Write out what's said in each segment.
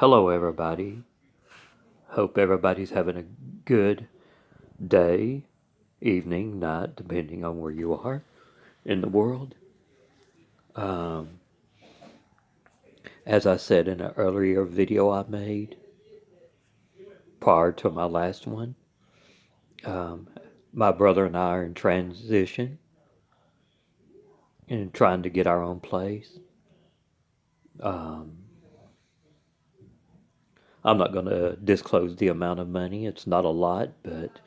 Hello, everybody. Hope everybody's having a good day, evening, night, depending on where you are in the world. Um, as I said in an earlier video I made prior to my last one, um, my brother and I are in transition and trying to get our own place. Um, I'm not going to disclose the amount of money. It's not a lot, but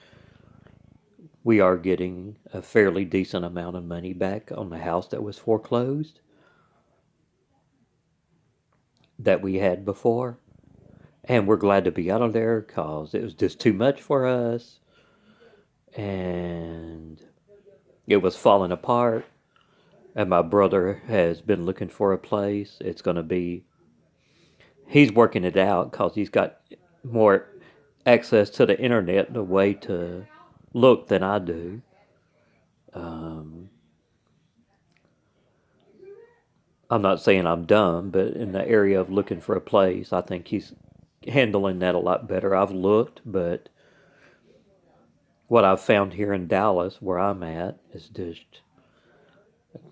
we are getting a fairly decent amount of money back on the house that was foreclosed that we had before. And we're glad to be out of there because it was just too much for us. And it was falling apart. And my brother has been looking for a place. It's going to be, he's working it out because he's got more access to the internet and a way to look than I do. Um, I'm not saying I'm dumb, but in the area of looking for a place, I think he's handling that a lot better. I've looked, but what I've found here in Dallas, where I'm at, is just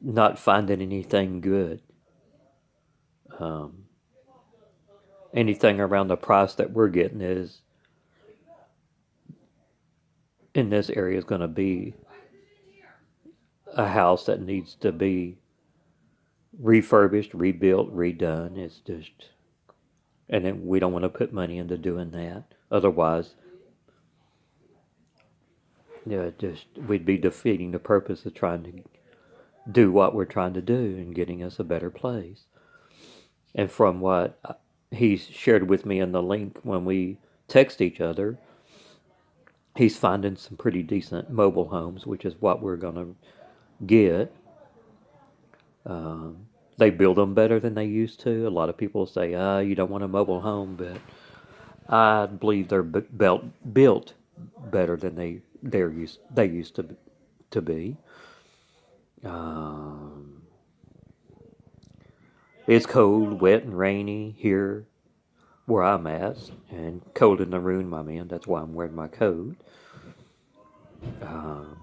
not finding anything good. Um, Anything around the price that we're getting is in this area is going to be a house that needs to be refurbished, rebuilt, redone. It's just, and then we don't want to put money into doing that. Otherwise, just we'd be defeating the purpose of trying to do what we're trying to do and getting us a better place. And from what he shared with me in the link when we text each other, he's finding some pretty decent mobile homes, which is what we're going to get. They build them better than they used to. A lot of people say, you don't want a mobile home, but I believe they're built better than they used to be. Um, it's cold, wet, and rainy here where I'm at, and cold in the room, my man. That's why I'm wearing my coat. Um,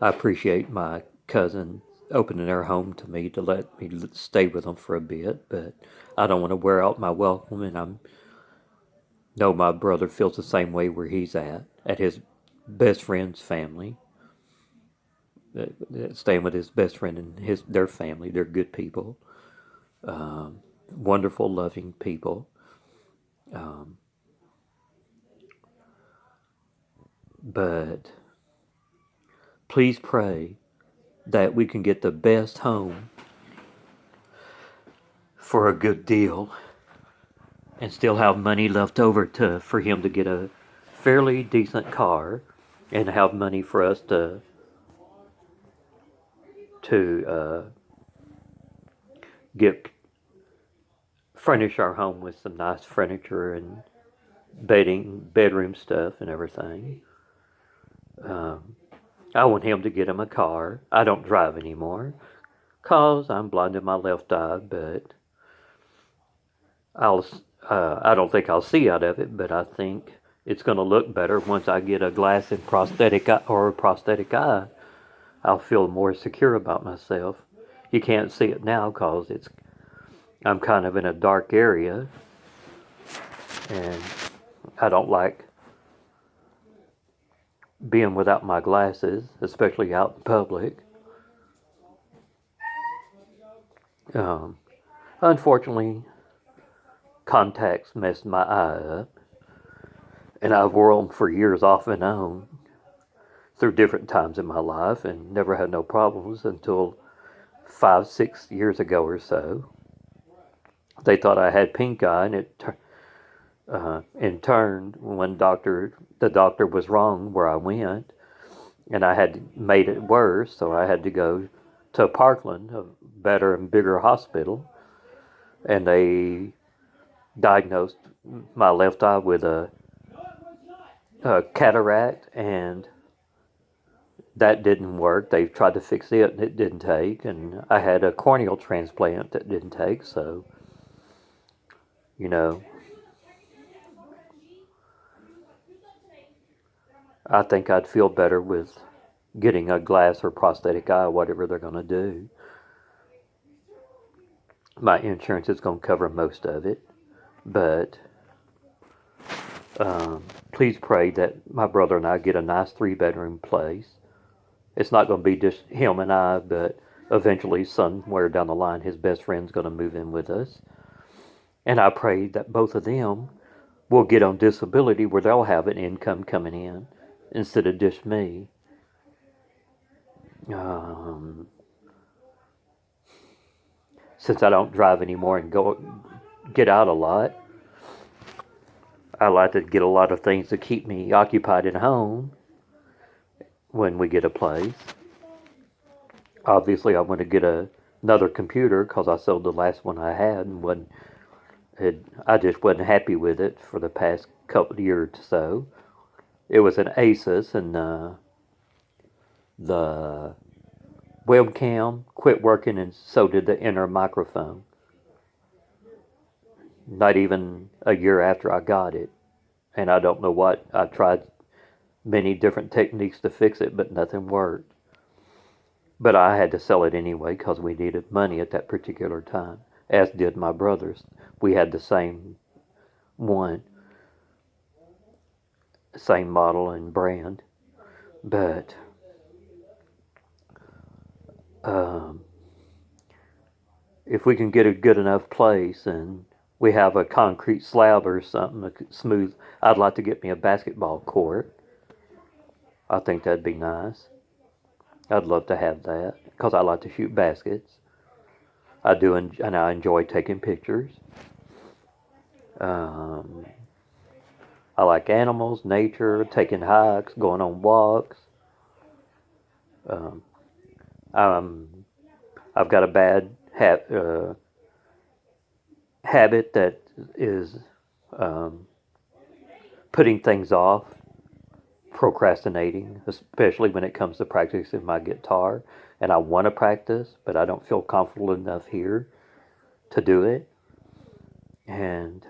I appreciate my cousin opening their home to me to let me stay with them for a bit, but I don't want to wear out my welcome, and I know my brother feels the same way where he's at his best friend's family, staying with his best friend and their family. They're good people, wonderful, loving people. Um, but please pray that we can get the best home for a good deal and still have money left over to for him to get a fairly decent car and have money for us to get furnish our home with some nice furniture and bedroom stuff and everything. Um, I want him to get him a car. I don't drive anymore cause I'm blind in my left eye, but I'll I don't think I'll see out of it, but I think it's going to look better once I get a glass and prosthetic eye, or a prosthetic eye. I'll feel more secure about myself. You can't see it now because I'm kind of in a dark area, and I don't like being without my glasses, especially out in public. Um, Unfortunately, contacts messed my eye up, and I've worn them for years off and on through different times in my life and never had no problems until 5, 6 years ago or so. They thought I had pink eye, and it in turn when the doctor was wrong where I went, and I had made it worse, so I had to go to Parkland, a better and bigger hospital, and they diagnosed my left eye with a cataract, and that didn't work. They tried to fix it, and it didn't take, and I had a corneal transplant that didn't take, so You know, I think I'd feel better with getting a glass or prosthetic eye, whatever they're going to do. My insurance is going to cover most of it, but please pray that my brother and I get a nice 3-bedroom place. It's not going to be just him and I, but eventually, somewhere down the line, his best friend's going to move in with us. And I pray that both of them will get on disability where they'll have an income coming in instead of just me. Since I don't drive anymore and get out a lot, I like to get a lot of things to keep me occupied at home when we get a place. Obviously, I want to get another computer because I sold the last one I had and I just wasn't happy with it for the past couple of years or so. It was an Asus, and the webcam quit working, and so did the inner microphone. Not even a year after I got it. And I don't know what. I tried many different techniques to fix it, but nothing worked. But I had to sell it anyway because we needed money at that particular time, as did my brothers. We had the same one, same model and brand. But if we can get a good enough place and we have a concrete slab or something smooth, I'd like to get me a basketball court. I think that'd be nice. I'd love to have that because I like to shoot baskets. I do, and I enjoy taking pictures. Um, I like animals, nature, taking hikes, going on walks. Um, I've got a bad habit that is putting things off, procrastinating, especially when it comes to practicing my guitar. And I want to practice, but I don't feel comfortable enough here to do it. And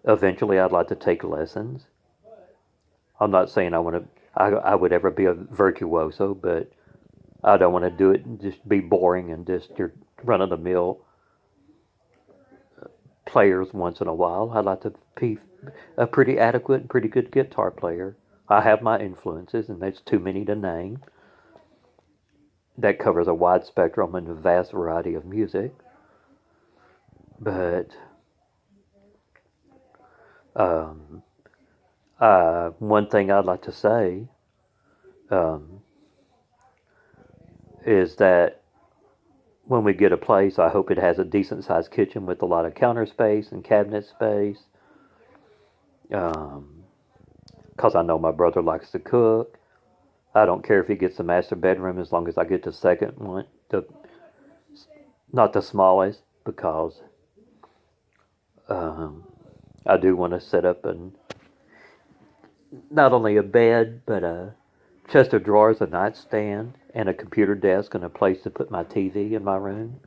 eventually, I'd like to take lessons. I'm not saying I would ever be a virtuoso, but I don't want to do it and just be boring and just your run of the mill players once in a while. I'd like to be a pretty adequate and pretty good guitar player. I have my influences, and that's too many to name. That covers a wide spectrum and a vast variety of music. But one thing I'd like to say is that when we get a place, I hope it has a decent sized kitchen with a lot of counter space and cabinet space. Because I know my brother likes to cook. I don't care if he gets the master bedroom as long as I get the second one, not the smallest, because I do want to set up not only a bed, but a chest of drawers, a nightstand, and a computer desk, and a place to put my TV in my room.